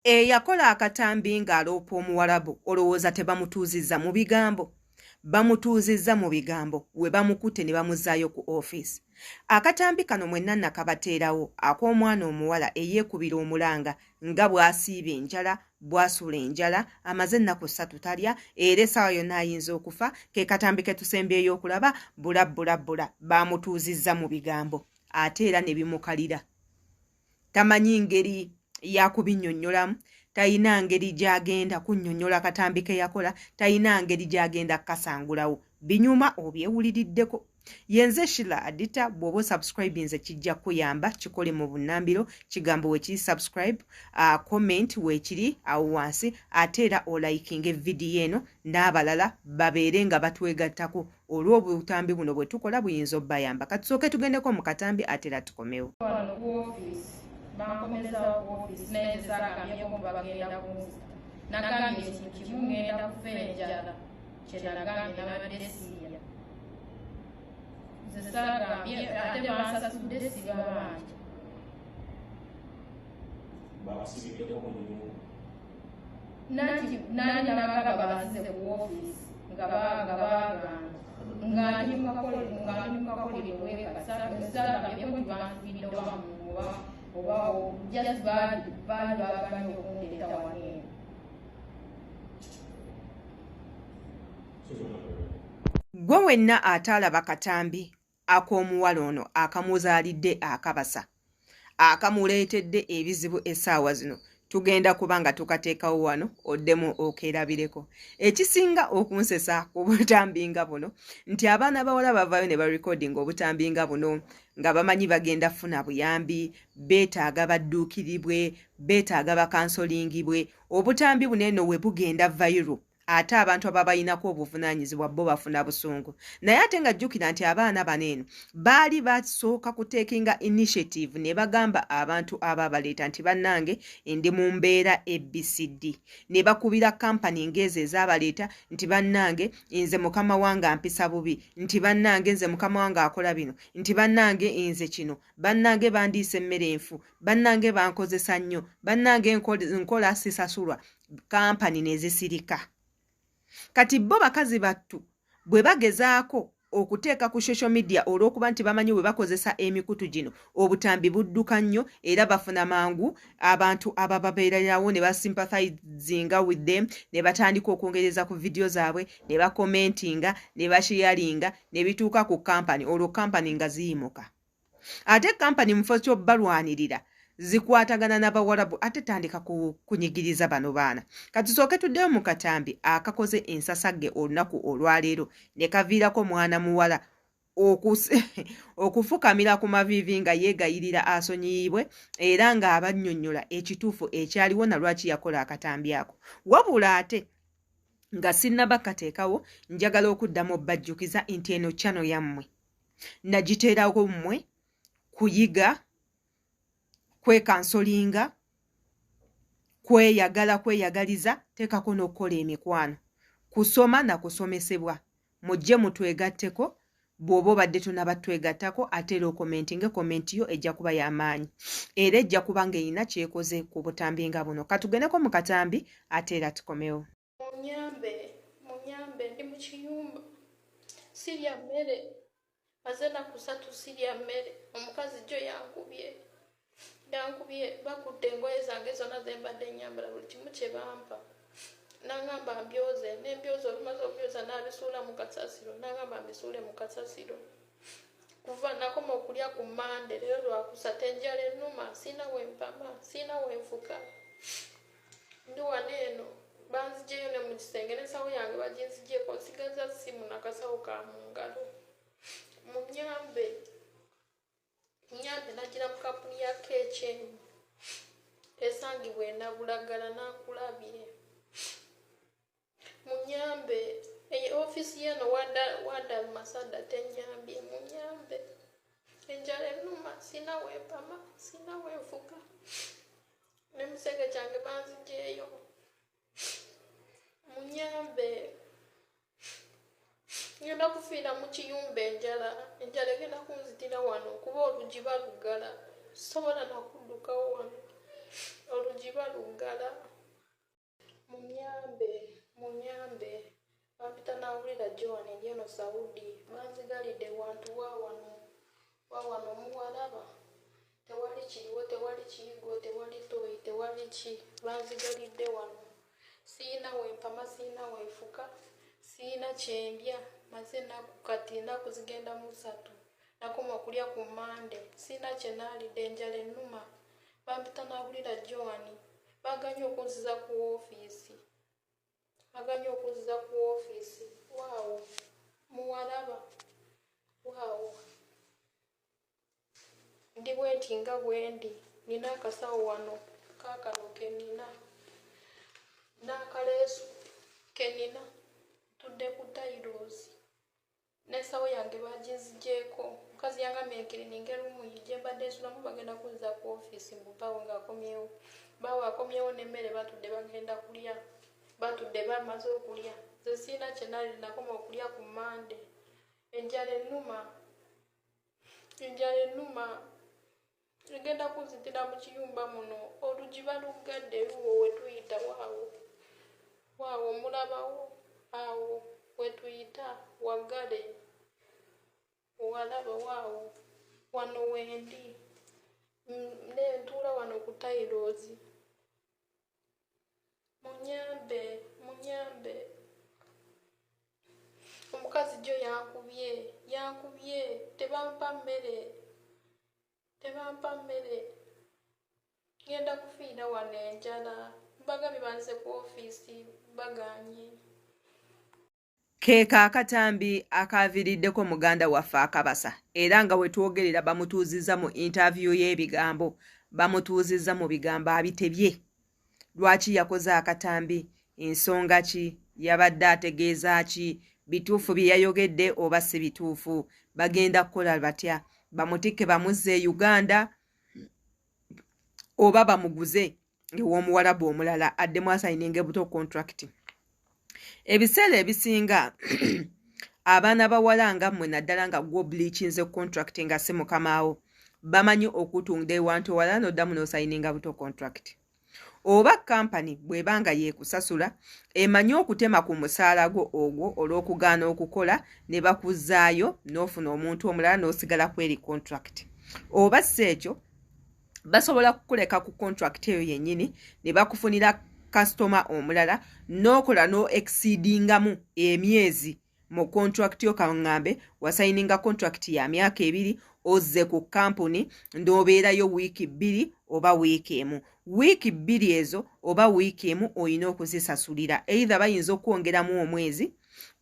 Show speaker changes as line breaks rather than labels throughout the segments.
Eyakola akatambi ng'aloopa Omuwarabu olowooza tebamutuuzizza mu bigambo? Bamutuuzizza mu bigambo we bamukute ne bamuzzaayo ku ofiisi. Akatambi kano mwenna nakabateerawo ak'omwana omuwala eyeekubira omulanga nga bw'asiiba enjala, bw'asula enjala, amaze ennaku 3 talya, era essaawa yonna ayinza okufa. Ke katambi ke tusembeeyo okulaba, bula. Bamutuuzizza mu bigambo ate era ne bimukalira. Tamanyi ngeri yakubinnyonnyolamu, talina ngeri gy'agenda kunnyonnyola katambi ke yakola, talina ngeri gy'agenda kasangulawo. Binyuma obyewuliriddeko. Yenze Sheila Adita, bw'oba subscribinze kijja kuyamba, kikole mu bunnambiro, kigambo weekiri subscribe, comment weekiri awo wansi, ate era olayikinga vidiyo eno n'abalala babeere nga batwegattako olw'obutambi buno bwe tukola buyinza obbayamba. Katusooke tugendeko mu katambi ate era tukomewo.
Bankomeza office neza zakamyeko bagenda kunzi nagambye ekintu kimu ngenda kufa enjala kyenagambye nabadde siya zesagambye ate bansasudde sigabanja nani nabagaba banzize ku office nga bagamba ng'ali mukakolero weka sagambye ko tibansubidde wamuwa oba just bad bagambye okundeta waneeno.
Gwe wenna ataalaba katambi ak'omuwala ono akamuzaalidde akabasa akamuleetedde ebizibu essaawa zino, tugenda kuba nga tukateekawo wano oddemu okeerabireko. Ekisinga okunsesa ku butambi nga buno nti abaana bawala bavaayo ne barekodinga obutambi nga buno nga bamanyi bagenda funa buyambi, beetaaga badduukiribwe, beetaaga bakansolingibwe. Obutambi buno eno we bugenda viral, ate abantu ababayinako obuvunaanyizibwa bo bafuna busungu. Naye ate nga jjukira nti abaana bano eno baali basooka kuteekinga initiative ne bagamba abantu ababaleeta nti bannange ndi mu mbeera ABCD, ne bakubira kampani ng'ezo ezabaleeta nti bannange nze mukama wange ampisa bubi, nti bannange nze mukama wange akola bino, nti bannange nze kino, bannange bandiise emmere enfu, bannange bankozesa nnyo, bannange nkola sisasulwa. Kampani nezisirika. Kati bo bakazi battu bwe bagezaako okuteeka ku social media olw'okuba nti bamanyi bwe bakozesa emikutu gino obutambi budduka nnyo era bafuna mangu abantu abababeererawo ne basympathizinga with them, ne batandika okwongereza ku vidiyo zaabwe, ne bakomentinga, ne basharinga, ne bituuka ku kampani, olwo kampani nga ziyimuka. Ate kampani mufo ky'obbalwanirira zikwatagana n'Abawarabu, ate tandika kunyigiriza bano baana. Katusooke tuddeyo mu katambi akakoze ensasagge olunaku olwaleero ne kaviirako mwana muwala okufukamira ku maviivi nga yeegayirira asonyiyibwe era nga abannyonnyola ekituufu ekyaliwo na lwaki yakola akatambi ako. Wabula ate nga sinnabakateekawo, njagala okuddamu obbajjukiza nti eno channel yammwe nagiteerawo mmwe kuyiga, kwekansolinga, kweyagaliza, teekako n'okukola emikwano, kusoma na kusomesebwa. Mujje mutwegatteko bw'oba obadde tonaba twegattako, ate era okomentinge. Komenti yo ejja kuba y'amaanyi era ejja kuba ng'erina kyekoze ku butambi nga buno. Katugendeko mu katambi ate era tukomewo.
Munyambe ndi mu kiyumba sirya mmere, maze ennaku 3 sirya mmere. Omukazi jo yankubye bakudde engoye zange zonna ze mbadde nyambala, buli kimu kye bampa nangamba mbyoze, nembyoza, olumaze okubyoza n'abisuula mu kasasiro, nangamba mbisuule mu kasasiro. Kuva nakoma okulya ku Mande, leero lwakusatu enjala ennuma, siina wempama, siina wenfuka. Ndi wano eno banziggyeyo ne mu kisenge n'ensawo yange baginziggyeko, nsigaza ssimu n'akasawo ka mu ngalo. Munyambe nagira mu kampuni ya KHN esangibwa e Nabulagala n'ankulabye. Munyambe ofiisi yeno wada Masada tenyambye. Munyambe enjala ennuma, sina wempama, sina wenfuka, n'emisege kyange banziggyeyo. Munyambe ngenda kufiira mu kiyumba enjala egenda kunzitira wano kuba olugi balugala, sobola nakuddukawo wano. olugiba luggala. Munyambe bampita nawulira Joan Eno Saudi banzigalidde wantu wawano muwalaba tewali kiriwo tewali kiyigo tewali toyi tewali ki banzigalidde wano siina wempama siina wenfuka siina kyendya maze kati ennaku zigenda mu 3 nakoma okulya ku Mande siina kyenaalidde enjala ennuma bampita nawulira Joan baganye okunziza ku woofiisi waawo muwalaba waawo ndi bwenti nga bwendi nina akasawo wano kaakano kenina n'akaleesu kenina tudde ku tayirozi n'ensawo yange baginzigyeko mukazi yangamekere ningerumu yije mbadde nsulamu bagenda kunziza ku woofiisi mbubawo ng'akomyewo bawo akomyewo n'emmere batudde bagenda kulya batudde bamaze okulya nze siina kyenali nakoma okulya ku Mande enjala ennuma egenda kunzitira mu kiyumba muno olugiba luggadde luwo wetuyita waawo mulabawo awo wetuyita waggale walaba waawo wano wendi nentuula wano ku tayirozi munyambe omukazi jo yankubye tebampa mmere ngenda kufiira wano enjala mbagambye banze ku woofiisi baganye.
Keeka akatambi akaviiriddeko muganda waffe Akabasa era nga we twogerera bamutuuzizza mu interview y'ebigambo bamutuuzizza mu bigambo abitebye. Lwaki yakoze akatambi? Ensonga ki? Yabadde ategeeza ki? Bituufu bye yayogedde oba si bituufu? Bagenda kukola batya? Bamutikke bamuzze Uganda oba bamuguze ew'omuwalabu omulala addemu asayininga buto contract. Ebiseera ebisinga abaana bawala nga mmwe naddala nga gwo bleachinze contract nga si mukamaawo bamanyi okutunda ewantu wala noddamu n'osayininga buto contract. Oba kampani bw'ebanga yeekusasula emanyi okutema ku musaala gwo ogwo olw'okugaana okukola ne bakuzzaayo n'ofuna omuntu omulala n'osigala ku eri contract. Oba si ekyo basobola kukuleka ku contract eyo yennyini ne bakufunira customer omulala n'okola no exceedingamu emyezi mu contract yo kaŋŋambe wasayininga contract ya myaka 2 ozze ku kampuni nd'obeerayo wiiki 2 oba wiiki emu. Wiiki 2 ezo oba wiiki emu oyina okuzisasulira either bayinza okwongeramu omwezi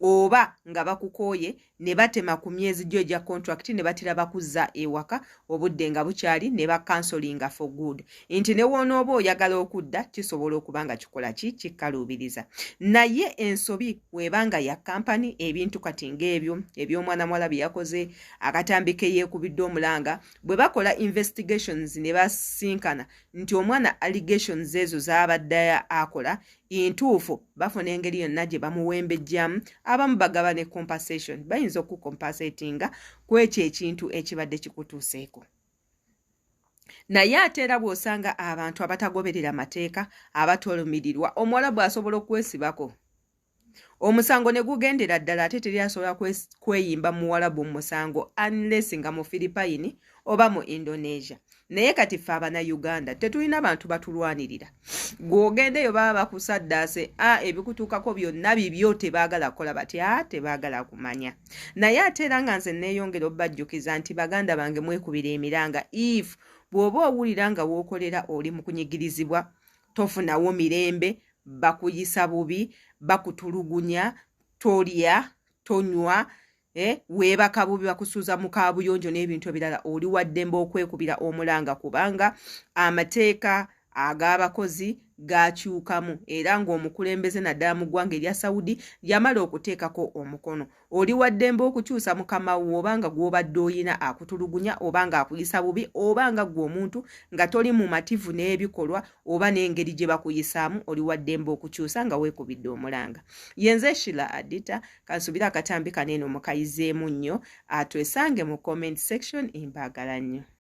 oba nga bakukooye ne batema ku myezi gyo egya contract ne batira bakuzza ewaka obudde nga bukyali ne bakansolinga for good. Nti ne wonooba oyagala okudda kisobola okuba nga kikola ki kikkaluubiriza. Naye ensobi webanga ya kampani ebintu kati ng'ebyo eby'omwana muwala bye yakoze akatambike yeekubidde omulanga bwe bakola investigations ne basinkana nti omwana allegations ezo z'abadde akola intuufu bafuna engeri yonna gye bamuwembejjamu abamu bagaba ne compensation bayinza okukompensatinga ku ekyo ekintu ekibadde kikutuuseeko. Naye ate era bw'osanga abantu abatagoberera mateeka abatolumirirwa omuwala bw'asobola okwesibako omusango ne gugendera ddala ate teri asobola kweyimba muwalabu musango unless nga mu Philippine oba mu Indonesia. Naye kati ffe Abannayuganda tetulina bantu batulwanirira. Gw'ogendeyo baba bakusaddaase ebikutuukako byonna bibyo tebaagala kukola batya tebaagala kumanya. Naye ate era nga nze neeyongera obbajjukiza nti baganda bange mwekubira emiranga if bw'oba owulira nga w'okolera oli mu kunyigirizibwa tofunawo mirembe bakuyisa bubi bakutulugunya tolya tonywa weebaka bubi bakusuuza mu kaabuyonjo n'ebintu ebirala oli waddembe okwekubira omulanga kubanga amateeka ag'abakozi gakyukamu era ng'omukulembeze naddala mu ggwanga erya Saudi yamala okuteekako omukono. Oli waddembe okukyusa mukama wo obanga gw'obadde oyina akutulugunya obanga akuyisa bubi obanga gwe omuntu nga toli mu mativu n'ebikolwa oba n'engeri gye bakuyisaamu oli waddembe okukyusa nga weekubidde omulanga. Yenze Sheila Adita kansubira akatambi kaneeno mukayizeemu nnyo twesange mu comment section imbaagala nnyo.